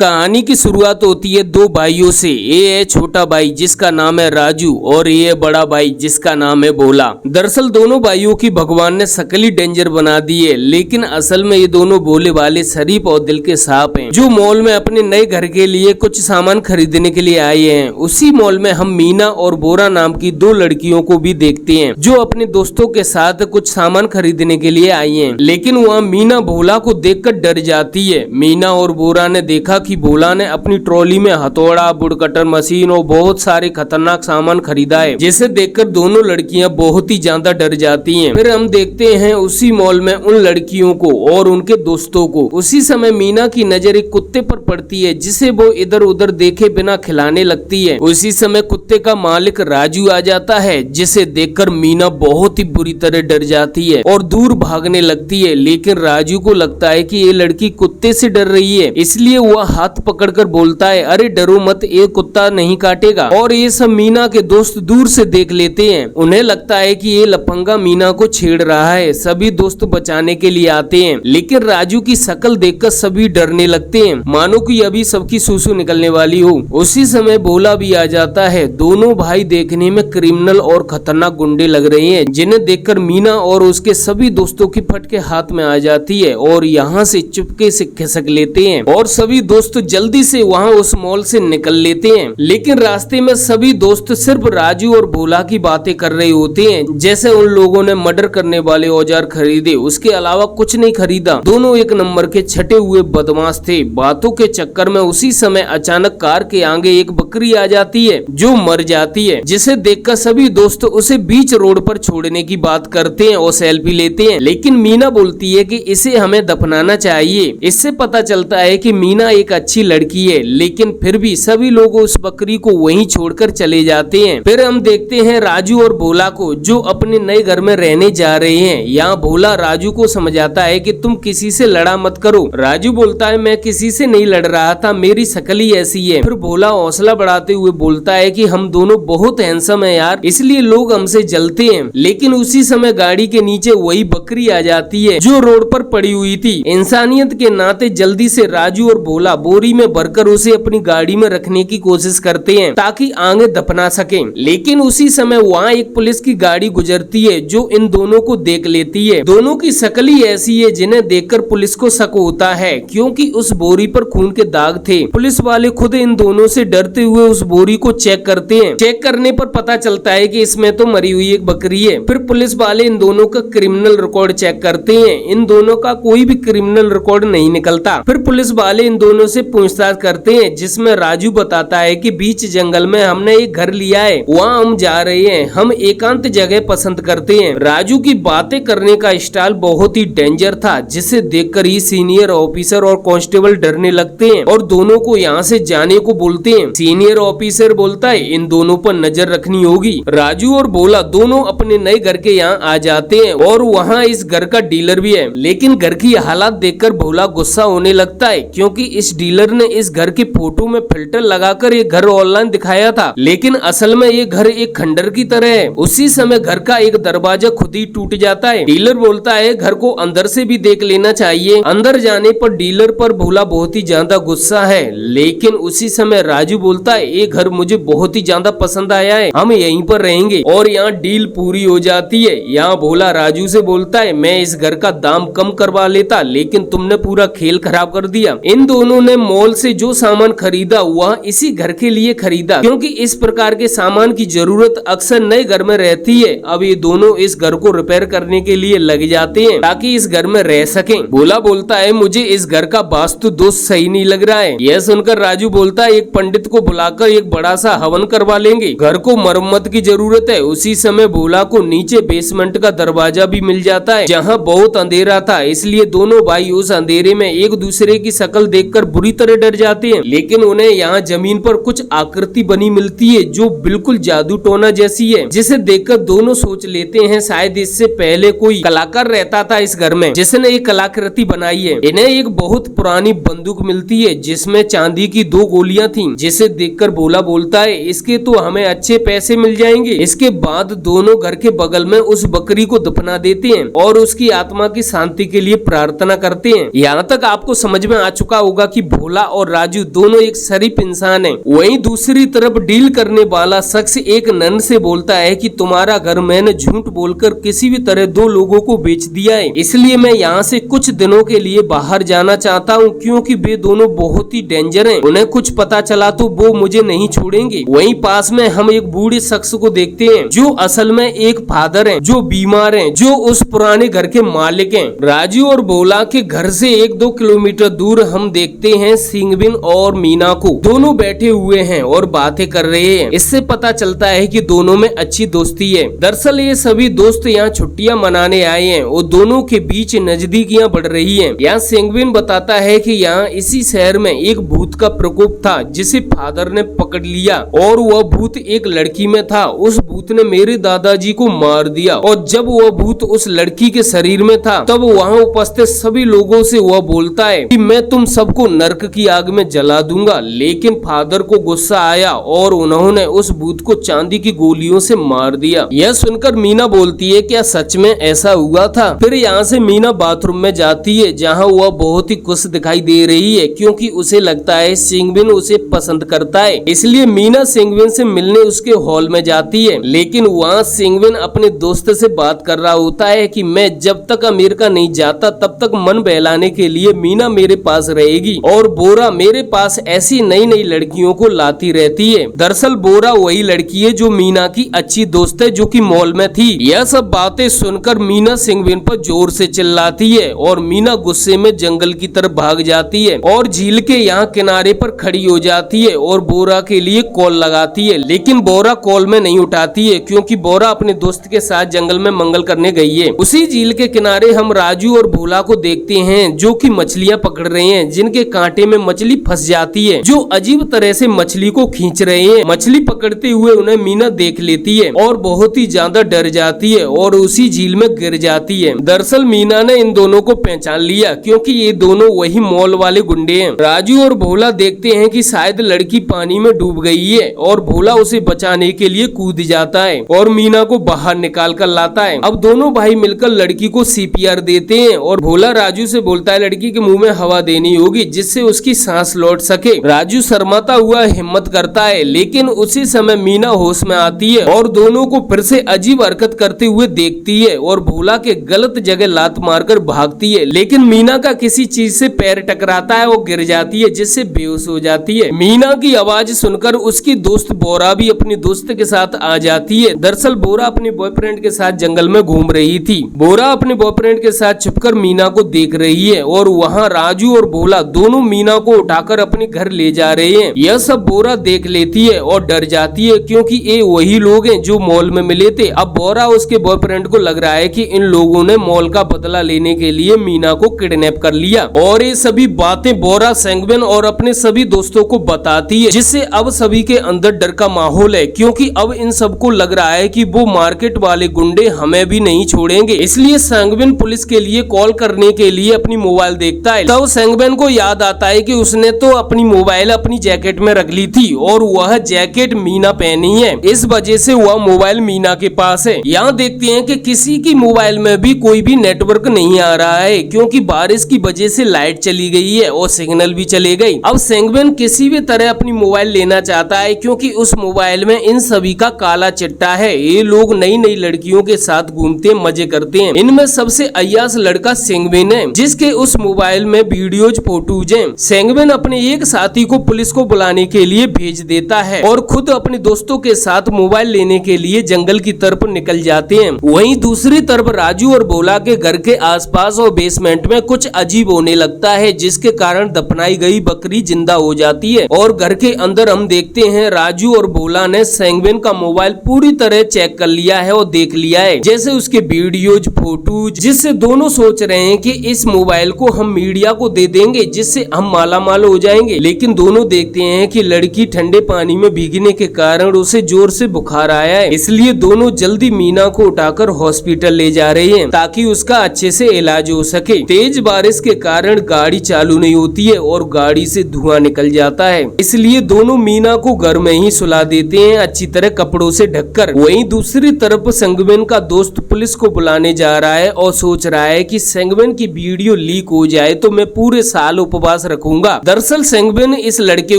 कहानी की शुरुआत होती है दो भाइयों से। ये है छोटा भाई जिसका नाम है राजू और ये है बड़ा भाई जिसका नाम है भोला। दरअसल दोनों भाइयों की भगवान ने शकल ही डेंजर बना दी है, लेकिन असल में ये दोनों भोले वाले शरीफ और दिल के साफ हैं, जो मॉल में अपने नए घर के लिए कुछ सामान खरीदने के लिए आए हैं। उसी मॉल में हम मीना और बोरा नाम की दो लड़कियों को भी देखते हैं, जो अपने दोस्तों के साथ कुछ सामान खरीदने के लिए आई हैं। लेकिन वहाँ मीना भोला को देखकर डर जाती है। मीना और बोरा ने देखा कि भोला ने अपनी ट्रॉली में हथौड़ा, वुड कटर मशीन और बहुत सारे खतरनाक सामान खरीदा है, जिसे देखकर दोनों लड़कियां बहुत ही ज्यादा डर जाती हैं। फिर हम देखते हैं उसी मॉल में उन लड़कियों को और उनके दोस्तों को। उसी समय मीना की नजर एक कुत्ते पर पड़ती है, जिसे वो इधर उधर देखे बिना खिलाने लगती है। उसी समय कुत्ते का मालिक राजू आ जाता है, जिसे देखकर मीना बहुत ही बुरी तरह डर जाती है और दूर भागने लगती है। लेकिन राजू को लगता है कि ये लड़की कुत्ते से डर रही है, इसलिए वह हाथ पकड़कर बोलता है, अरे डरो मत, ये कुत्ता नहीं काटेगा। और ये सब मीना के दोस्त दूर से देख लेते हैं। उन्हें लगता है कि ये लफंगा मीना को छेड़ रहा है। सभी दोस्त बचाने के लिए आते हैं, लेकिन राजू की शक्ल देखकर सभी डरने लगते हैं, मानो कि अभी सबकी सूसू निकलने वाली हो। उसी समय भोला भी आ जाता है। दोनों भाई देखने में क्रिमिनल और खतरनाक गुंडे लग रहे हैं, जिन्हें देखकर मीना और उसके सभी दोस्तों की फटके हाथ में आ जाती है और यहाँ से चुपके से खिसक लेते हैं और सभी दोस्त जल्दी से वहाँ उस मॉल से निकल लेते हैं। लेकिन रास्ते में सभी दोस्त सिर्फ राजू और भोला की बातें कर रहे होते हैं, जैसे उन लोगों ने मर्डर करने वाले औजार खरीदे, उसके अलावा कुछ नहीं खरीदा। दोनों एक नंबर के छटे हुए बदमाश थे। बातों के चक्कर में उसी समय अचानक कार के आगे एक बकरी आ जाती है, जो मर जाती है, जिसे देखकर सभी दोस्त उसे बीच रोड पर छोड़ने की बात करते हैं और सेल्फी लेते हैं। लेकिन मीना बोलती है कि इसे हमें दफनाना चाहिए। इससे पता चलता है कि मीना एक अच्छी लड़की है, लेकिन फिर भी सभी लोग उस बकरी को वहीं छोड़कर चले जाते हैं। फिर हम देखते हैं राजू और भोला को, जो अपने नए घर में रहने जा रहे हैं। यहाँ भोला राजू को समझाता है कि तुम किसी से लड़ा मत करो। राजू बोलता है, मैं किसी से नहीं लड़ रहा था, मेरी शक्ल ही ऐसी है। फिर भोला हौसला बढ़ाते हुए बोलता है कि हम दोनों बहुत हैंडसम है यार, इसलिए लोग हमसे जलते हैं। लेकिन उसी समय गाड़ी के नीचे वही बकरी आ जाती है, जो रोड पर पड़ी हुई थी। इंसानियत के नाते जल्दी से राजू और भोला बोरी में भरकर उसे अपनी गाड़ी में रखने की कोशिश करते हैं, ताकि आगे दफना सकें। लेकिन उसी समय वहाँ एक पुलिस की गाड़ी गुजरती है, जो इन दोनों को देख लेती है। दोनों की शक्ल ही ऐसी है, जिन्हें देखकर पुलिस को शक होता है, क्योंकि उस बोरी पर खून के दाग थे। पुलिस वाले खुद इन दोनों से डरते हुए उस बोरी को चेक करते हैं। चेक करने पर पता चलता है कि इसमें तो मरी हुई एक बकरी है। फिर पुलिस वाले इन दोनों का क्रिमिनल रिकॉर्ड चेक करते हैं। इन दोनों का कोई भी क्रिमिनल रिकॉर्ड नहीं निकलता। फिर पुलिस वाले इन दोनों से पूछताछ करते हैं, जिसमें राजू बताता है कि बीच जंगल में हमने एक घर लिया है, वहाँ हम जा रहे हैं, हम एकांत जगह पसंद करते हैं। राजू की बातें करने का स्टाइल बहुत ही डेंजर था, जिसे देखकर ही सीनियर ऑफिसर और कांस्टेबल डरने लगते हैं और दोनों को यहाँ से जाने को बोलते हैं। सीनियर ऑफिसर बोलता है, इन दोनों पर नजर रखनी होगी। राजू और भोला दोनों अपने नए घर के यहाँ आ जाते हैं और वहाँ इस घर का डीलर भी है। लेकिन घर की हालात देखकर भोला गुस्सा होने लगता है, क्योंकि इस डीलर ने इस घर की फोटो में फिल्टर लगाकर ये घर ऑनलाइन दिखाया था, लेकिन असल में ये घर एक खंडर की तरह है। उसी समय घर का एक दरवाजा खुद ही टूट जाता है। डीलर बोलता है, घर को अंदर से भी देख लेना चाहिए। अंदर जाने पर डीलर पर भोला बहुत ही ज्यादा गुस्सा है। लेकिन उसी समय राजू बोलता है, ये घर मुझे बहुत ही ज्यादा पसंद आया है, हम यहीं पर रहेंगे। और यहाँ डील पूरी हो जाती है। यहाँ भोला राजू से बोलता है, मैं इस घर का दाम कम करवा लेता, लेकिन तुमने पूरा खेल खराब कर दिया। इन दोनों ने मॉल से जो सामान खरीदा वह इसी घर के लिए खरीदा, क्योंकि इस प्रकार के सामान की जरूरत अक्सर नए घर में रहती है। अब ये दोनों इस घर को रिपेयर करने के लिए लग जाते हैं, ताकि इस घर में रह सकें। भोला बोलता है, मुझे इस घर का वास्तु दोष सही नहीं लग रहा है। यह सुनकर राजू बोलता है, एक पंडित को बुलाकर एक बड़ा सा हवन करवा लेंगे, घर को मरम्मत की जरूरत है। उसी समय भोला को नीचे बेसमेंट का दरवाजा भी मिल जाता है, जहाँ बहुत अंधेरा था, इसलिए दोनों भाई उस अंधेरे में एक दूसरे की शक्ल देखकर बुरी तरह डर जाते हैं। लेकिन उन्हें यहाँ जमीन पर कुछ आकृति बनी मिलती है, जो बिल्कुल जादू टोना जैसी है, जिसे देखकर दोनों सोच लेते हैं शायद इससे पहले कोई कलाकार रहता था इस घर में, जिसने एक कलाकृति बनाई है। इन्हें एक बहुत पुरानी बंदूक मिलती है, जिसमें चांदी की 2 गोलियां थी, जिसे देखकर भोला बोलता है, इसके तो हमें अच्छे पैसे मिल जाएंगे। इसके बाद दोनों घर के बगल में उस बकरी को दफना देते हैं और उसकी आत्मा की शांति के लिए प्रार्थना करते हैं। यहाँ तक आपको समझ में आ चुका होगा कि भोला और राजू दोनों एक शरीफ इंसान है। वहीं दूसरी तरफ डील करने वाला शख्स एक नन से बोलता है कि तुम्हारा घर मैंने झूठ बोलकर किसी भी तरह 2 लोगों को बेच दिया है, इसलिए मैं यहाँ से कुछ दिनों के लिए बाहर जाना चाहता हूँ क्योंकि वे दोनों बहुत ही डेंजर हैं। उन्हें कुछ पता चला तो वो मुझे नहीं छोड़ेंगे। वहीं पास में हम एक बूढ़े शख्स को देखते हैं जो असल में एक फादर हैं, जो बीमार हैं, जो उस पुराने घर के मालिक हैं। राजू और भोला के घर से 1-2 किलोमीटर दूर हम देखते हैं सिंगबिन और मीना को, दोनों बैठे हुए हैं और बातें कर रहे हैं। इससे पता चलता है कि दोनों में अच्छी दोस्ती है। दरअसल ये सभी दोस्त यहाँ छुट्टियां मनाने आए हैं और दोनों के बीच नजदीकियां बढ़ रही हैं। यहाँ सिंगबिन बताता है कि यहाँ इसी शहर में एक भूत का प्रकोप था जिसे फादर ने पकड़ लिया और वह भूत एक लड़की में था। उस भूत ने मेरे दादाजी को मार दिया और जब वह भूत उस लड़की के शरीर में था तब वहाँ उपस्थित सभी लोगों से वह बोलता है कि मैं तुम सबको नर्क की आग में जला दूंगा। लेकिन फादर को गुस्सा आया और उन्होंने उस भूत को चांदी की गोलियों से मार दिया। यह सुनकर मीना बोलती है क्या सच में ऐसा हुआ था? फिर यहाँ से मीना बाथरूम में जाती है जहाँ वह बहुत ही खुश दिखाई दे रही है क्योंकि उसे लगता है सिंगबिन उसे पसंद करता है। इसलिए मीना सिंगबिन से मिलने उसके हॉल में जाती है, लेकिन वहाँ सिंगबिन अपने दोस्त से बात कर रहा होता है कि मैं जब तक अमेरिका नहीं जाता तब तक मन बहलाने के लिए मीना मेरे पास रहेगी और बोरा मेरे पास ऐसी नई नई लड़कियों को लाती रहती है। दरअसल बोरा वही लड़की है जो मीना की अच्छी दोस्त है जो कि मॉल में थी। यह सब बातें सुनकर मीना सिंगबिन पर जोर से चिल्लाती है और मीना गुस्से में जंगल की तरफ भाग जाती है और झील के यहाँ किनारे पर खड़ी हो जाती है और बोरा के लिए कॉल लगाती है, लेकिन बोरा कॉल में नहीं उठाती है क्योंकि बोरा अपने दोस्त के साथ जंगल में मंगल करने गई है। उसी झील के किनारे हम राजू और भोला को देखते हैं जो कि मछलियां पकड़ रहे हैं, जिनके कांटे में मछली फंस जाती है, जो अजीब तरह से मछली को खींच रहे हैं। मछली पकड़ते हुए उन्हें मीना देख लेती है और बहुत ही ज्यादा डर जाती है और उसी झील में गिर जाती है। दरअसल मीना ने इन दोनों को पहचान लिया क्योंकि ये दोनों वही मॉल वाले गुंडे हैं। राजू और भोला देखते हैं कि शायद लड़की पानी में डूब गई है और भोला उसे बचाने के लिए कूद जाता है और मीना को बाहर निकाल कर लाता है। अब दोनों भाई मिलकर लड़की को सीपीआर देते हैं और भोला राजू से बोलता है लड़की के मुंह में हवा देनी होगी जिससे उसकी सांस लौट सके। राजू शर्माता हुआ हिम्मत करता है, लेकिन उसी समय मीना होश में आती है और दोनों को फिर से अजीब हरकत करते हुए देखती है और भोला के गलत जगह लात मारकर भागती है, लेकिन मीना का किसी चीज से पैर टकराता है और गिर जाती है जिससे बेहोश हो जाती है। मीना की आवाज सुनकर उसकी दोस्त बोरा भी अपनी दोस्त के साथ आ जाती है। दरअसल बोरा अपने बॉयफ्रेंड के साथ जंगल में घूम रही थी। बोरा अपने बॉयफ्रेंड के साथ छुपकर मीना को देख रही है और वहाँ राजू और भोला दोनों मीना को उठाकर अपने घर ले जा रहे हैं। यह सब बोरा देख लेती है और डर जाती है क्योंकि ये वही लोग हैं जो मॉल में मिले थे। अब बोरा उसके बॉयफ्रेंड को लग रहा है कि इन लोगों ने मॉल का बदला लेने के लिए मीना को किडनैप कर लिया और ये सभी बातें बोरा सिंगबिन और अपने सभी दोस्तों को बताती है, जिससे अब सभी के अंदर डर का माहौल है क्योंकि अब इन सबको लग रहा है कि वो मार्केट वाले गुंडे हमें भी नहीं छोड़ेंगे। इसलिए सिंगबिन पुलिस के लिए कॉल करने के लिए अपनी मोबाइल देखता है। तब सिंगबिन को याद आता है कि उसने तो अपनी मोबाइल अपनी जैकेट में रख ली थी और वह जैकेट मीना पहनी है, इस वजह से वह मोबाइल मीना के पास है। यहाँ देखते हैं कि किसी की मोबाइल में भी कोई भी नेटवर्क नहीं आ रहा है क्योंकि बारिश की वजह से लाइट चली गई है और सिग्नल भी चले गई। अब सिंगबिन किसी भी तरह अपनी मोबाइल लेना चाहता है क्योंकि उस मोबाइल में इन सभी का काला चिट्टा है। ये लोग नई नई लड़कियों के साथ घूमते मजे करते हैं। इनमें सबसे अय्यास लड़का सिंगबिन है जिसके उस मोबाइल में वीडियोज फोटोज हैं। सिंगबिन अपने एक साथी को पुलिस को बुलाने के लिए भेज देता है और खुद अपने दोस्तों के साथ मोबाइल लेने के लिए जंगल की तरफ निकल जाते हैं। वहीं दूसरी तरफ राजू और भोला के घर के आसपास और बेसमेंट में कुछ अजीब होने लगता है जिसके कारण दफनाई गई बकरी जिंदा हो जाती है और घर के अंदर हम देखते हैं राजू और भोला ने सिंगबिन का मोबाइल पूरी तरह चेक कर लिया है और देख लिया है, जैसे उसके वीडियोज फोटोज, जिससे दोनों सोच रहे हैं कि इस मोबाइल को हम मीडिया को दे देंगे जिससे हम मालामाल हो जाएंगे। लेकिन दोनों देखते हैं कि लड़की ठंडे पानी में भीगने के कारण उसे जोर से बुखार आया है, इसलिए दोनों जल्दी मीना को उठाकर हॉस्पिटल ले जा रहे हैं ताकि उसका अच्छे से इलाज हो सके। तेज बारिश के कारण गाड़ी चालू नहीं होती है और गाड़ी से धुआं निकल जाता है, इसलिए दोनों मीना को घर में ही सुला देते हैं अच्छी तरह कपड़ों से ढककर। वहीं दूसरी तरफ सिंगबिन का दोस्त पुलिस को बुलाने जा रहा है और सोच रहा है कि सिंगबिन की वीडियो लीक हो जाए तो मैं पूरे साल उपवास पास रखूंगा। दरअसल सेंगबिन इस लड़के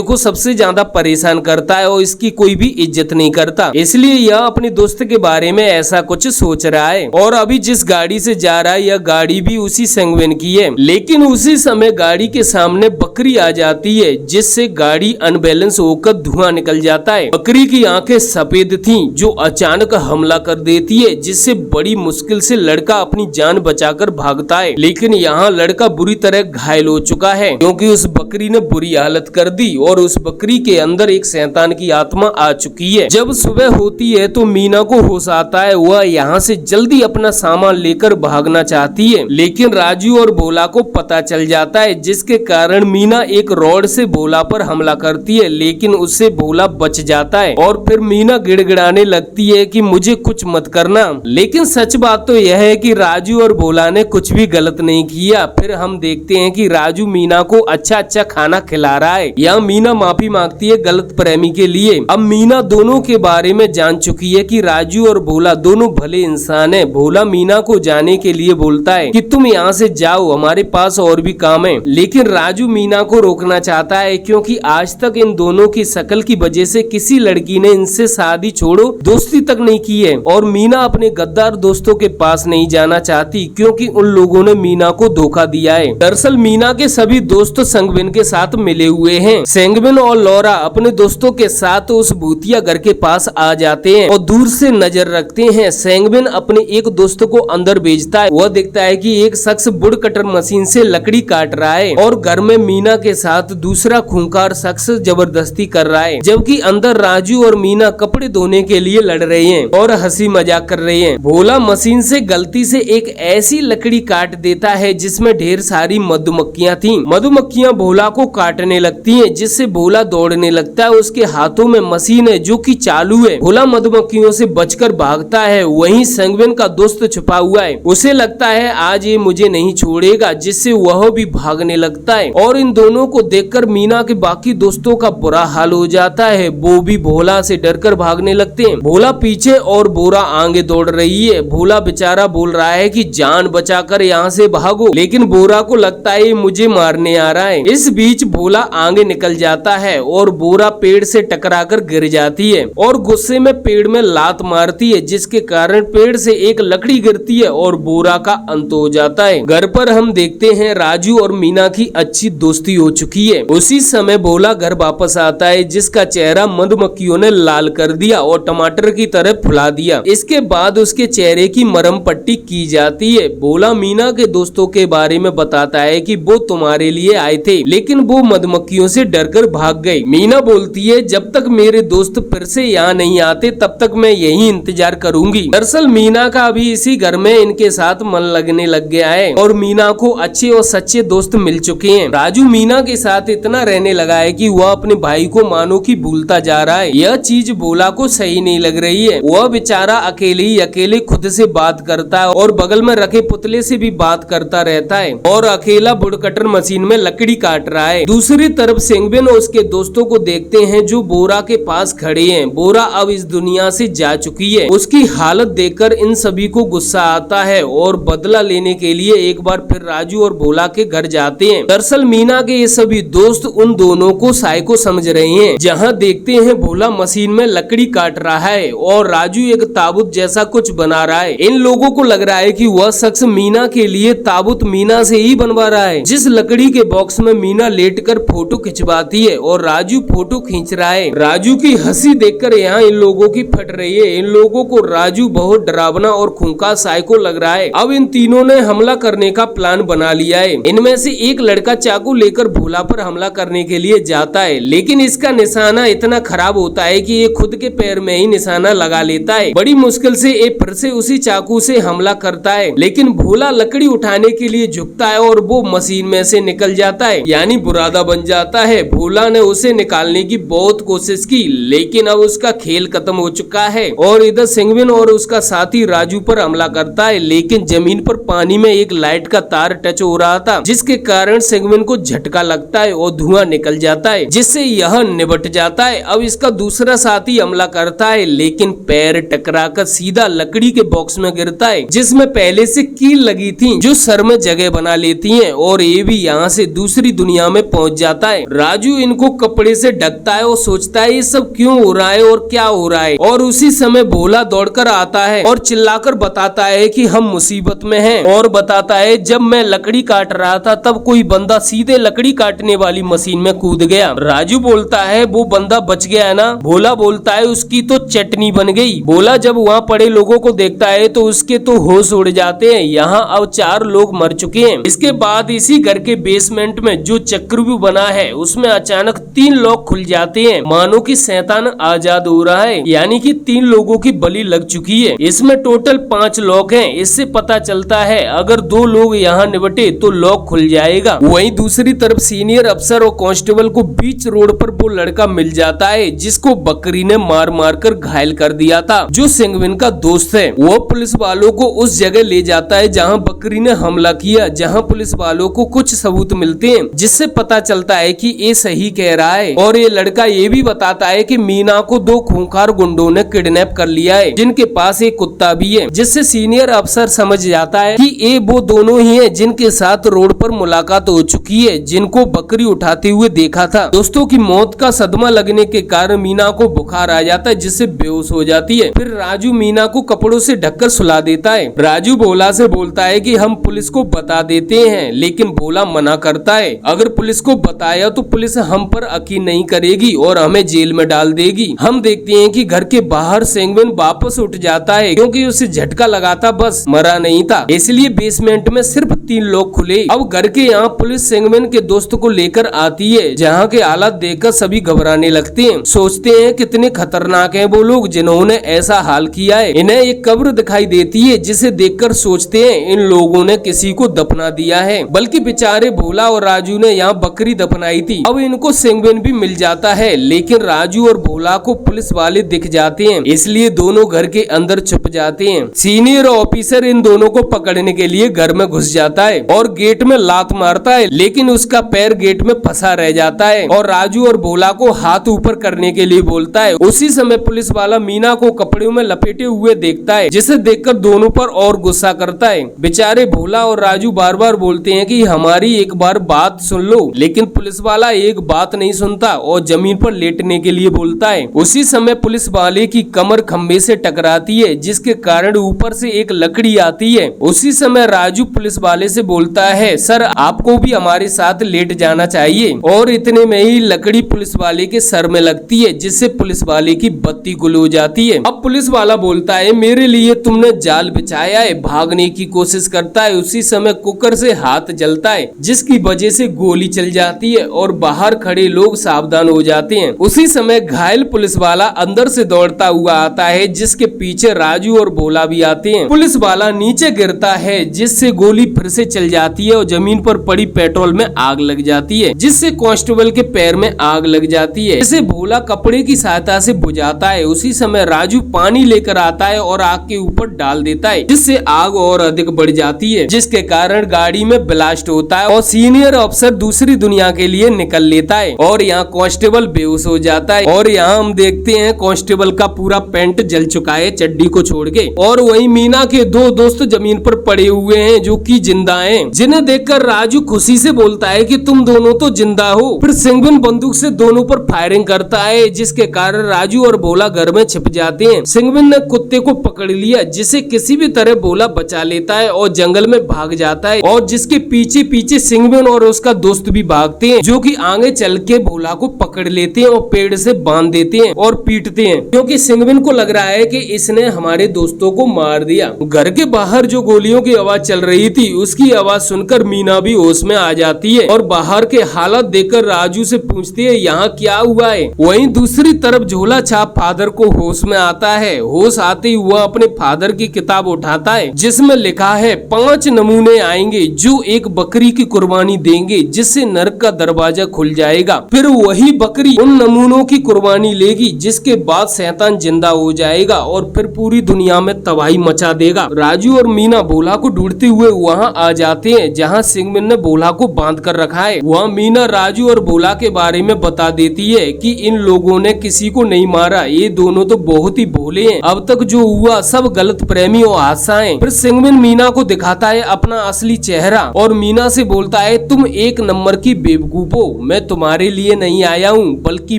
को सबसे ज्यादा परेशान करता है और इसकी कोई भी इज्जत नहीं करता, इसलिए यह अपने दोस्त के बारे में ऐसा कुछ सोच रहा है। और अभी जिस गाड़ी से जा रहा है यह गाड़ी भी उसी सेंगबिन की है। लेकिन उसी समय गाड़ी के सामने बकरी आ जाती है, जिससे गाड़ी अनबैलेंस होकर धुआं निकल जाता है। बकरी की आंखें सफेद थीं, जो अचानक हमला कर देती है, जिससे बड़ी मुश्किल से लड़का अपनी जान बचाकर भागता है। लेकिन यहाँ लड़का बुरी तरह घायल हो चुका है, क्योंकि उस बकरी ने बुरी हालत कर दी और उस बकरी के अंदर एक शैतान की आत्मा आ चुकी है। जब सुबह होती है तो मीना को होश आता है, वह यहाँ से जल्दी अपना सामान लेकर भागना चाहती है, लेकिन राजू और भोला को पता चल जाता है, जिसके कारण मीना एक रॉड से भोला पर हमला करती है, लेकिन उससे भोला बच जाता है। और फिर मीना गिड़गिड़ाने लगती है कि मुझे कुछ मत करना। लेकिन सच बात तो यह है कि राजू और भोला ने कुछ भी गलत नहीं किया। फिर हम देखते हैं कि राजू मीना को अच्छा अच्छा खाना खिला रहा है। यहाँ मीना माफी मांगती है गलत प्रेमी के लिए। अब मीना दोनों के बारे में जान चुकी है कि राजू और भोला दोनों भले इंसान है। भोला मीना को जाने के लिए बोलता है कि तुम यहाँ से जाओ, हमारे पास और भी काम है। लेकिन राजू मीना को रोकना चाहता है, क्योंकि आज तक इन दोनों की शक्ल की वजह से किसी लड़की ने इनसे शादी छोड़ो दोस्ती तक नहीं की है। और मीना अपने गद्दार दोस्तों के पास नहीं जाना चाहती, क्योंकि उन लोगों ने मीना को धोखा दिया है। दरअसल मीना के सभी दोस्त सेंगबिन के साथ मिले हुए हैं। सेंगबिन और लौरा अपने दोस्तों के साथ उस भूतिया घर के पास आ जाते हैं और दूर से नजर रखते हैं। सेंगबिन अपने एक दोस्त को अंदर भेजता है। वह देखता है कि एक शख्स वुड कटर मशीन से लकड़ी काट रहा है और घर में मीना के साथ दूसरा खूंखार शख्स जबरदस्ती कर रहा है, जबकि अंदर राजू और मीना कपड़े धोने के लिए लड़ रहे हैं और हंसी मजाक कर रहे हैं। भोला मशीन से गलती से एक ऐसी लकड़ी काट देता है जिसमें ढेर सारी मधुमक्खियां थीं। मधुमक्खियां भोला को काटने लगती हैं, जिससे भोला दौड़ने लगता है। उसके हाथों में मशीन है जो कि चालू है। भोला मधुमक्खियों से बचकर भागता है। वहीं सेंगबिन का दोस्त छुपा हुआ है। उसे लगता है आज ये मुझे नहीं छोड़ेगा, जिससे वह भी भागने लगता है। और इन दोनों को देखकर मीना के बाकी दोस्तों का बुरा हाल हो जाता है। वो भी भोला से डरकर भागने लगते हैं। भोला पीछे और बोरा आगे दौड़ रही है। भोला बेचारा बोल रहा है कि जान बचाकर यहाँ से भागो, लेकिन बोरा को लगता है मुझे मारने आ रहा है। इस बीच भोला आगे निकल जाता है और बोरा पेड़ से टकराकर गिर जाती है और गुस्से में पेड़ में लात मारती है, जिसके कारण पेड़ से एक लकड़ी गिरती है और बोरा का अंत हो जाता है। घर पर हम देखते हैं राजू और मीना की अच्छी दोस्ती हो चुकी है। उसी समय भोला घर वापस आता है, जिसका चेहरा मधुमक्खियों ने लाल कर दिया और टमाटर की तरह फुला दिया। इसके बाद उसके चेहरे की मरहम पट्टी की जाती है। भोला मीना के दोस्तों के बारे में बताता है कि वो तुम्हारे लिए आए थे, लेकिन वो मधुमक्खियों से डरकर भाग गए। मीना बोलती है जब तक मेरे दोस्त फिर से यहाँ नहीं आते तब तक मैं यही इंतजार करूंगी। दरअसल मीना का अभी इसी घर में इनके साथ मन लगने लग गया है और मीना को अच्छे और सच्चे दोस्त मिल चुके हैं। राजू मीना के साथ इतना रहने लगा है कि वह अपने भाई को मानो कि भूलता जा रहा है। यह चीज भोला को सही नहीं लग रही है। वह बेचारा अकेले खुद से बात करता है और बगल में रखे पुतले से भी बात करता रहता है और अकेला वुड कटर मशीन में लकड़ी काट रहा है। दूसरी तरफ सेंगबिन और उसके दोस्तों को देखते हैं जो बोरा के पास खड़े हैं। बोरा अब इस दुनिया से जा चुकी है। उसकी हालत देखकर इन सभी को गुस्सा आता है और बदला लेने के लिए एक बार फिर राजू और भोला के घर जाते हैं। दरअसल मीना के ये सभी दोस्त उन दोनों को साइको समझ रहे हैं। जहाँ देखते हैं भोला मशीन में लकड़ी काट रहा है और राजू एक ताबूत जैसा कुछ बना रहा है। इन लोगों को लग रहा है कि वह शख्स मीना के लिए ताबूत मीना से ही बनवा रहा है। जिस लकड़ी के बॉक्स में मीना लेटकर फोटो खिंचवाती है और राजू फोटो खींच रहा है। राजू की हंसी देखकर यहाँ इन लोगों की फट रही है। इन लोगों को राजू बहुत डरावना और खूंखार साइको लग रहा है। अब इन तीनों ने हमला करने का प्लान बना लिया है। इनमें से एक लड़का चाकू लेकर भोला पर हमला करने के लिए जाता है, लेकिन इसका निशाना इतना खराब होता है कि ये खुद के पैर में ही निशाना लगा लेता है। बड़ी मुश्किल से ये फिर से उसी चाकू से हमला करता है, लेकिन भोला लकड़ी उठाने के लिए झुकता है और वो मशीन में से निकल जाता है, यानी बुरादा बन जाता है। भोला ने उसे निकालने की बहुत कोशिश की, लेकिन अब उसका खेल खत्म हो चुका है और इधर सेंगबिन और उसका साथी राजू पर हमला करता है, लेकिन जमीन पर पानी में एक लाइट का तार टच हो रहा था, जिसके कारण सेंगबिन को झटका लगता है और धुआं निकल जाता है, जिससे यह निबट जाता है। अब इसका दूसरा साथी हमला करता है, लेकिन पैर टकराकर सीधा लकड़ी के बॉक्स में गिरता है, जिसमें पहले से कील लगी थी जो सर में जगह बना लेती हैं और ये भी यहाँ से दूसरी दुनिया में पहुंच जाता है। राजू इनको कपड़े से ढकता है और सोचता है ये सब क्यों हो रहा है और क्या हो रहा है, और उसी समय भोला दौड़कर आता है और चिल्लाकर बताता है कि हम मुसीबत में हैं, और बताता है जब मैं लकड़ी काट रहा था तब कोई बंदा सीधे लकड़ी काटने वाली मशीन में कूद गया। राजू बोलता है वो बंदा बच गया है ना। भोला बोलता है उसकी तो चटनी बन गई। भोला जब वहाँ पड़े लोगों को देखता है तो उसके तो होश उड़ जाते हैं। यहाँ अब 4 लोग मर चुके हैं। इसके बाद इसी घर के बेसमेंट में जो चक्रव्यूह बना है उसमें अचानक 3 लॉक खुल जाते हैं, मानो कि शैतान आजाद हो रहा है, यानी कि 3 लोगों की बलि लग चुकी है। इसमें टोटल 5 लॉक हैं। इससे पता चलता है अगर 2 लोग यहाँ निपटे तो लॉक खुल जाएगा। वहीं दूसरी तरफ सीनियर अफसर और कांस्टेबल को बीच रोड पर वो लड़का मिल जाता है जिसको बकरी ने मार मार कर घायल कर दिया था, जो सिंघविन का दोस्त है। वो पुलिस वालों को उस जगह ले जाता है जहाँ बकरी ने हमला किया, जहाँ पुलिस वालों को कुछ सबूत मिलते हैं जिससे पता चलता है कि ये सही कह रहा है। और ये लड़का ये भी बताता है कि मीना को 2 खूंखार गुंडों ने किडनैप कर लिया है, जिनके पास एक कुत्ता भी है, जिससे सीनियर अफसर समझ जाता है कि ये वो दोनों ही हैं जिनके साथ रोड पर मुलाकात हो चुकी है, जिनको बकरी उठाते हुए देखा था। दोस्तों की मौत का सदमा लगने के कारण मीना को बुखार आ जाता है, जिससे बेहोश हो जाती है। फिर राजू मीना को कपड़ों से ढककर सुला देता है। राजू भोला से बोलता है कि हम पुलिस को बता देते हैं, लेकिन भोला मना करता है। अगर पुलिस को बताया तो पुलिस हम पर यकीन नहीं करेगी और हमें जेल में डाल देगी। हम देखते हैं कि घर के बाहर सिंघविन वापस उठ जाता है, क्योंकि उसे झटका लगा था, बस मरा नहीं था। इसलिए बेसमेंट में सिर्फ 3 लोग खुले। अब घर के यहाँ पुलिस सिंघविन के दोस्त को लेकर आती है, जहाँ के हालात देखकर सभी घबराने लगते हैं। सोचते हैं कितने खतरनाक हैं वो लोग जिन्होंने ऐसा हाल किया है। इन्हें एक कब्र दिखाई देती है, जिसे देखकर सोचते हैं इन लोगों ने किसी को दफना दिया है, बल्कि बेचारे भोला और राजू ने यहाँ बकरी दफनाई थी। अब इनको सिंघविन भी मिल जाता है, लेकिन राजू और भोला को पुलिस वाले दिख जाते हैं, इसलिए दोनों घर के अंदर छुप जाते हैं। सीनियर ऑफिसर इन दोनों को पकड़ने के लिए घर में घुस जाता है और गेट में लात मारता है, लेकिन उसका पैर गेट में फंसा रह जाता है और राजू और भोला को हाथ ऊपर करने के लिए बोलता है। उसी समय पुलिस वाला मीना को कपड़ों में लपेटे हुए देखता है, जिसे देखकर दोनों पर और गुस्सा करता है। बेचारे भोला और राजू बार बार बोलते हैं कि हमारी एक बार बात सुन लो, लेकिन पुलिस वाला एक बात नहीं सुनता और जमीन पर लेटने के लिए बोलता है। उसी समय पुलिस वाले की कमर खंबे से टकराती है, जिसके कारण ऊपर से एक लकड़ी आती है। उसी समय राजू पुलिस वाले से बोलता है, सर आपको भी हमारे साथ लेट जाना चाहिए। और इतने में ही लकड़ी पुलिस वाले के सर में लगती है, जिससे पुलिस वाले की बत्ती गुल हो जाती है। अब पुलिस वाला बोलता है, मेरे लिए तुमने जाल बिछाया है। भागने की कोशिश करता है। उसी समय कुकर से हाथ जलता है, जिसकी वजह से गोली चल जाती है और बाहर खड़े लोग सावधान हो जाते हैं। उसी समय घायल पुलिस वाला अंदर से दौड़ता हुआ आता है, जिसके पीछे राजू और भोला भी आते हैं। पुलिस वाला नीचे गिरता है, जिससे गोली फिर से चल जाती है और जमीन पर पड़ी पेट्रोल में आग लग जाती है, जिससे कांस्टेबल के पैर में आग लग जाती है। इसे भोला कपड़े की सहायता से बुझाता है। उसी समय राजू पानी लेकर आता है और आग के ऊपर डाल देता है, जिससे आग और अधिक बढ़ जाती है, जिसके कारण गाड़ी में ब्लास्ट होता है और सीनियर अफसर दूसरी दुनिया के लिए निकल लेता है और यहाँ कांस्टेबल बेहोश हो जाता है। और यहाँ हम देखते हैं कांस्टेबल का पूरा पैंट जल चुका है चड्डी को छोड़ के, और वहीं मीना के 2 दोस्त जमीन पर पड़े हुए हैं जो कि जिंदा हैं, जिन्हें देखकर राजू खुशी से बोलता है कि तुम दोनों तो जिंदा हो। फिर सिंघविन बंदूक से दोनों पर फायरिंग करता है, जिसके कारण राजू और भोला घर में छिप जाते हैं। सिंघविन ने कुत्ते को पकड़ लिया, जिसे किसी भी तरह भोला बचा लेता है और जंगल में भाग जाता है, और जिसके पीछे पीछे सिंघविन और उसका दोस्त भी भागते हैं, जो कि आगे चल के भोला को पकड़ लेते हैं और पेड़ से बांध देते हैं और पीटते हैं, क्योंकि सिंघविन को लग रहा है कि इसने हमारे दोस्तों को मार दिया। घर के बाहर जो गोलियों की आवाज चल रही थी, उसकी आवाज सुनकर मीना भी होश में आ जाती है और बाहर के हालात देखकर राजू से पूछती है यहाँ क्या हुआ है। वहीं दूसरी तरफ झोला छाप फादर को होश में आता है। होश आते ही वह अपने फादर की किताब उठाता है, जिसमें लिखा है 5 नमूने आएंगे जो एक बकरी की कुर्बानी देंगे, जिससे नरक का दरवाजा खुल जाएगा। फिर वही बकरी उन नमूनों की कुर्बानी लेगी, जिसके बाद शैतान जिंदा हो जाएगा और फिर पूरी दुनिया में तबाही मचा देगा। राजू और मीना भोला को ढूंढते हुए वहाँ आ जाते हैं, जहाँ सिंघविन ने भोला को बांध कर रखा है। वहाँ मीना राजू और भोला के बारे में बता देती है कि इन लोगों ने किसी को नहीं मारा, ये दोनों तो बहुत ही भोले हैं, अब तक जो हुआ सब गलत प्रेमी और हादसा है। फिर सिंघविन मीना को दिखाता है अपना असली चेहरा और मीना से बोलता है तुम एक नंबर की बेवकूफ हो, मैं तुम्हारे लिए नहीं आया हूँ, बल्कि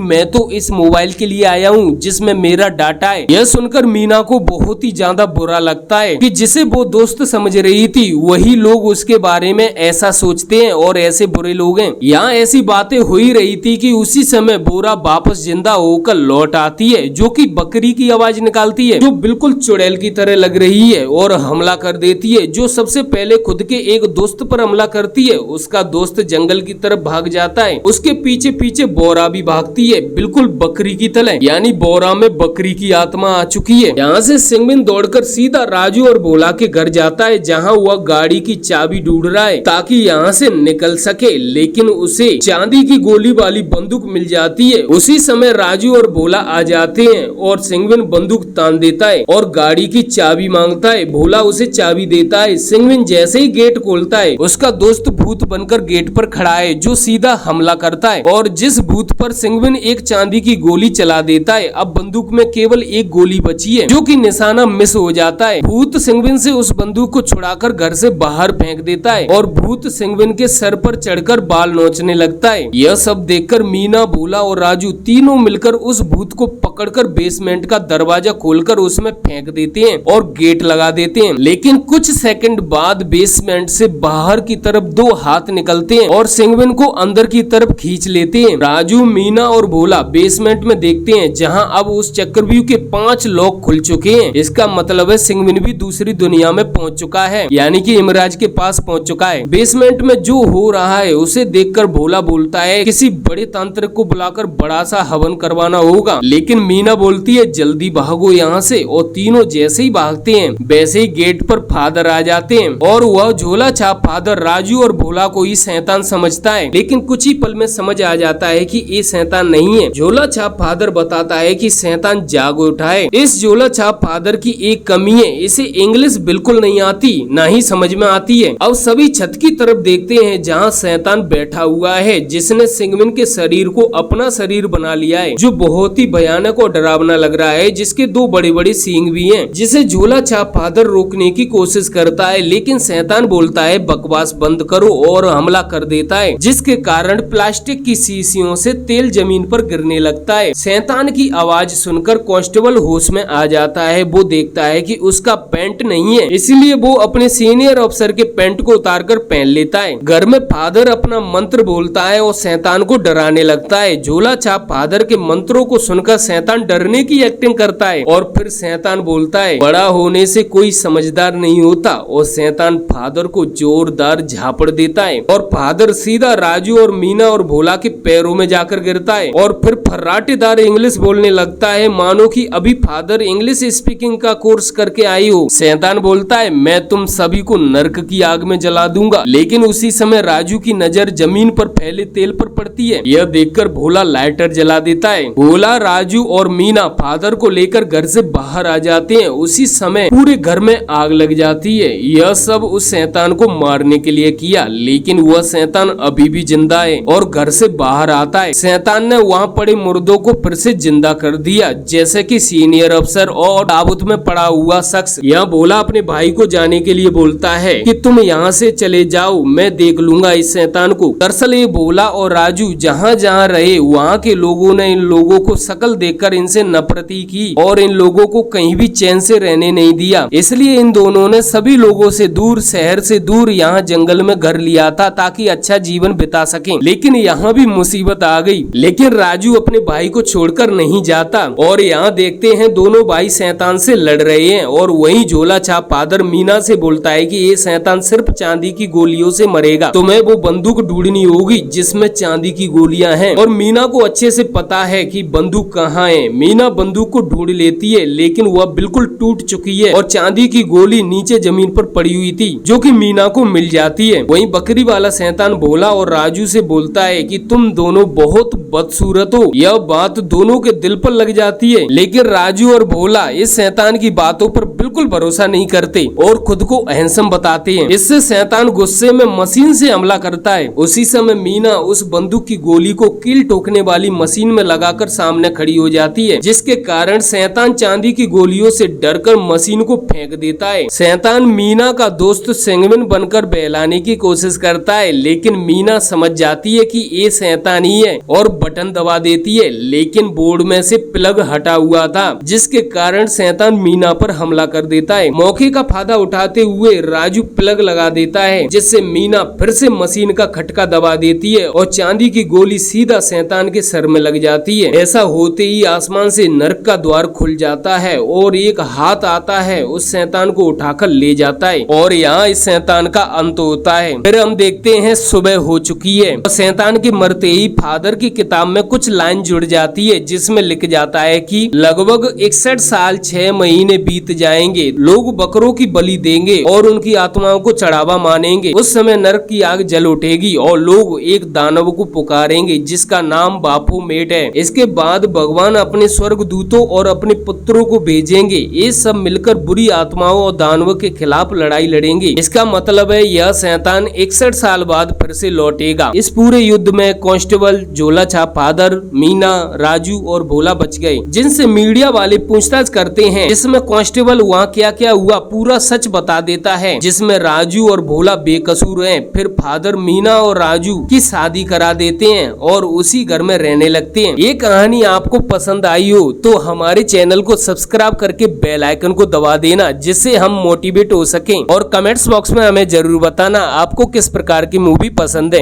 मैं तो इस मोबाइल के लिए आया हूँ जिसमें मेरा डाटा है। यह सुनकर मीना को बहुत ही ज्यादा बुरा लगता है कि जिसे वो दोस्त समझ रही थी वही लोग उसके बारे में ऐसा सोचते हैं और ऐसे बुरे लोग हैं। यहाँ ऐसी बातें हो ही रही थी कि उसी समय बोरा वापस जिंदा होकर लौट आती है, जो कि बकरी की आवाज निकालती है, जो बिल्कुल चुड़ैल की तरह लग रही है, और हमला कर देती है। जो सबसे पहले खुद के एक दोस्त पर हमला करती है, उसका दोस्त जंगल की तरफ भाग जाता है। उसके पीछे पीछे बोरा भी भागती है, बिल्कुल बकरी की तरह, यानी बोरा में बकरी की आत्मा आ चुकी है। यहाँ से सिंगविन दौड़कर सीधा राजू और भोला के घर जाता है, जहाँ वह गाड़ी की चाबी ढूंढ रहा है ताकि यहाँ से निकल सके, लेकिन उसे चांदी की गोली वाली बंदूक मिल जाती है। उसी समय राजू और भोला आ जाते हैं और सिंगविन बंदूक तान देता है और गाड़ी की चाबी मांगता है। भोला उसे चाबी देता है। सिंगविन जैसे ही गेट खोलता है, उसका दोस्त भूत बनकर गेट पर खड़ा है, जो सीधा हमला करता है, और जिस भूत पर सिंगविन एक चांदी की गोली चला देता है, अब बंदूक में केवल एक गोली बची है, जो कि निशाना मिस हो जाता है। भूत सिंगविन से उस बंदूक को छुड़ाकर घर से बाहर फेंक देता है और भूत सिंगविन के सर पर चढ़कर बाल नोचने लगता है। यह सब देखकर मीना, भोला और राजू तीनों मिलकर उस भूत को पकड़कर बेसमेंट का दरवाजा खोलकर उसमें फेंक देते हैं और गेट लगा देते हैं। लेकिन कुछ सेकंड बाद बेसमेंट से बाहर की तरफ दो हाथ निकलते हैं और सिंगविन को अंदर की तरफ खींच लेते हैं। राजू, मीना और भोला बेसमेंट में देखते हैं, जहां अब उस चक्रव्यूह के 5 लॉक खुल चुके हैं। इसका मतलब है सिंगविन भी दूसरी दुनिया में पहुंच चुका है, यानी कि यमराज के पास पहुंच चुका है। बेसमेंट में जो हो रहा है उसे देखकर भोला बोलता है किसी बड़े तांत्रिक को बुलाकर बड़ा सा हवन करवाना होगा, लेकिन मीना बोलती है जल्दी भागो यहाँ से, और तीनों जैसे ही भागते हैं वैसे ही गेट पर फादर आ जाते हैं और वह झोला छाप फादर राजू और भोला को ही शैतान समझता है, लेकिन कुछ ही पल में समझ आ जाता है कि ये शैतान नहीं है। झोला छाप फादर बताता है कि शैतान जाग उठा है। इस झोला छाप फादर की एक कमी है, इसे इंग्लिश बिल्कुल नहीं आती, ना ही समझ में आती है। अब सभी छत की तरफ देखते हैं, जहाँ शैतान बैठा हुआ है, जिसने सिंगविन के शरीर को अपना शरीर बना लिया है, जो बहुत ही भयानक और डरावना लग रहा है, जिसके 2 बड़े-बड़े सींग भी हैं, जिसे झोला छाप फादर रोकने की कोशिश करता है, लेकिन शैतान बोलता है बकवास बंद करो और हमला कर देता है, जिसके कारण प्लास्टिक की शीशियों से तेल जमीन पर गिरने लगता है। शैतान की आवाज सुनकर कांस्टेबल होश में आ जाता है। वो देखता है कि उसका पैंट नहीं है, इसलिए वो अपने सीनियर अफसर के पैंट को उतारकर पहन लेता है। घर में फादर अपना मंत्र बोलता है और शैतान को डराने लगता है। झोला छाप फादर के मंत्रों को सुनकर शैतान डरने की एक्टिंग करता है और फिर शैतान बोलता है बड़ा होने से कोई समझदार नहीं होता, और शैतान फादर को जोरदार झापड़ देता है और फादर सीधा राजू और मीना और भोला के पैरों में जाकर गिरता है और फिर फर्राटेदार इंग्लिश बोलने लगता है, मानो कि अभी फादर इंग्लिश स्पीकिंग का कोर्स करके आई हो। शैतान बोलता है मैं तुम सभी को नर्क की आग में जला दूंगा, लेकिन उसी समय राजू की नजर जमीन पर फैले तेल पर पड़ती है। यह देखकर भोला लाइटर जला देता है। भोला, राजू और मीना फादर को लेकर घर से बाहर आ जाते हैं। उसी समय पूरे घर में आग लग जाती है। यह सब उस शैतान को मारने के लिए किया, लेकिन वह शैतान अभी भी जिंदा है और घर से बाहर आता है। शैतान ने वहाँ पड़े मुर्दों को फिर से जिंदा कर दिया, जैसे कि सीनियर अफसर और ताबूत में पड़ा हुआ शख्स। यह भोला अपने भाई को जाने के लिए बोलता है कि तुम यहाँ से चले जाओ, मैं देख लूंगा इस शैतान को। दरअसल ये भोला और राजू जहाँ जहाँ रहे वहाँ के लोगों ने इन लोगों को शकल देखकर इनसे नफरती की और इन लोगों को कहीं भी चैन से रहने नहीं दिया। इसलिए इन दोनों ने सभी लोगों से दूर, शहर से दूर यहाँ जंगल में घर लिया था ताकि अच्छा जीवन बिता सकें। लेकिन यहाँ भी मुसीबत आ गई। लेकिन राजू अपने भाई को छोड़कर नहीं जाता और यहाँ देखते हैं दोनों भाई शैतान से लड़ रहे हैं और वहीं झोला छाप फादर मीना से बोलता है कि ये शैतान सिर्फ चांदी की गोलियों से मरेगा, तुम्हें वो बंदूक ढूंढनी होगी जिसमें चांदी की गोलियां हैं। और मीना को अच्छे से पता है कि बंदूक कहाँ है। मीना बंदूक को ढूंढ लेती है, लेकिन वह बिल्कुल टूट चुकी है और चांदी की गोली नीचे जमीन पर पड़ी हुई थी, जो कि मीना को मिल जाती है। वहीं बकरी वाला शैतान भोला और राजू से बोलता है कि तुम दोनों बहुत बदसूरत हो। यह बात दोनों के दिल पर लग जाती है, लेकिन राजू और भोला इस शैतान की बातों पर बिल्कुल भरोसा नहीं करते और खुद को हैंडसम बताते हैं। इससे शैतान गुस्से में मशीन से हमला करता है। उसी समय मीना उस बंदूक की गोली को कील ठोकने वाली मशीन में लगाकर सामने खड़ी हो जाती है, जिसके कारण शैतान चांदी की गोलियों से डरकर मशीन को फेंक देता है। शैतान मीना का दोस्त सिंगविन बनकर बहलाने की कोशिश करता है, लेकिन मीना समझ जाती है कि ये शैतान ही है और बटन दबा देती है, लेकिन बोर्ड में से प्लग हटा हुआ था, जिसके कारण शैतान मीना पर हमला कर देता है। मौके का फायदा उठाते हुए राजू प्लग लगा देता है, जिससे मीना फिर से मशीन का खटका दबा देती है और चांदी की गोली सीधा शैतान के सर में लग जाती है। ऐसा होते ही आसमान से नरक का द्वार खुल जाता है और एक हाथ आता है, उस शैतान को उठाकर ले जाता है और यहाँ इस शैतान का अंत होता है। फिर हम देखते हैं सुबह हो चुकी है और शैतान के मरते ही फादर की किताब में कुछ लाइन जुड़ जाती है, जिसमें लिख जाता है कि लगभग 61 साल 6 महीने बीत जाएंगे, लोग बकरों की बलि देंगे और उनकी आत्माओं को चढ़ावा मानेंगे। उस समय नरक की आग जल उठेगी और लोग एक दानव को पुकारेंगे जिसका नाम बाफोमेट है। इसके बाद भगवान अपने स्वर्ग दूतों और अपने पुत्रों को भेजेंगे, ये सब मिलकर बुरी आत्माओं और दानवों के खिलाफ लड़ाई लड़ेंगे। इसका मतलब है यह शैतान 61 साल बाद फिर से लौटेगा। इस पूरे युद्ध में कांस्टेबल, झोला छाप फादर, मीना, राजू और भोला बच गए, जिनसे मीडिया वाले पूछताछ करते हैं, जिसमें कांस्टेबल वहाँ क्या क्या हुआ पूरा सच बता देता है, जिसमें राजू और भोला बेकसूर हैं। फिर फादर मीना और राजू की शादी करा देते हैं और उसी घर में रहने लगते हैं। ये कहानी आपको पसंद आई हो तो हमारे चैनल को सब्सक्राइब करके बेल आइकन को दबा देना, जिससे हम मोटिवेट हो सकें, और कमेंट्स बॉक्स में हमें जरूर बताना आपको किस प्रकार की मूवी पसंद है।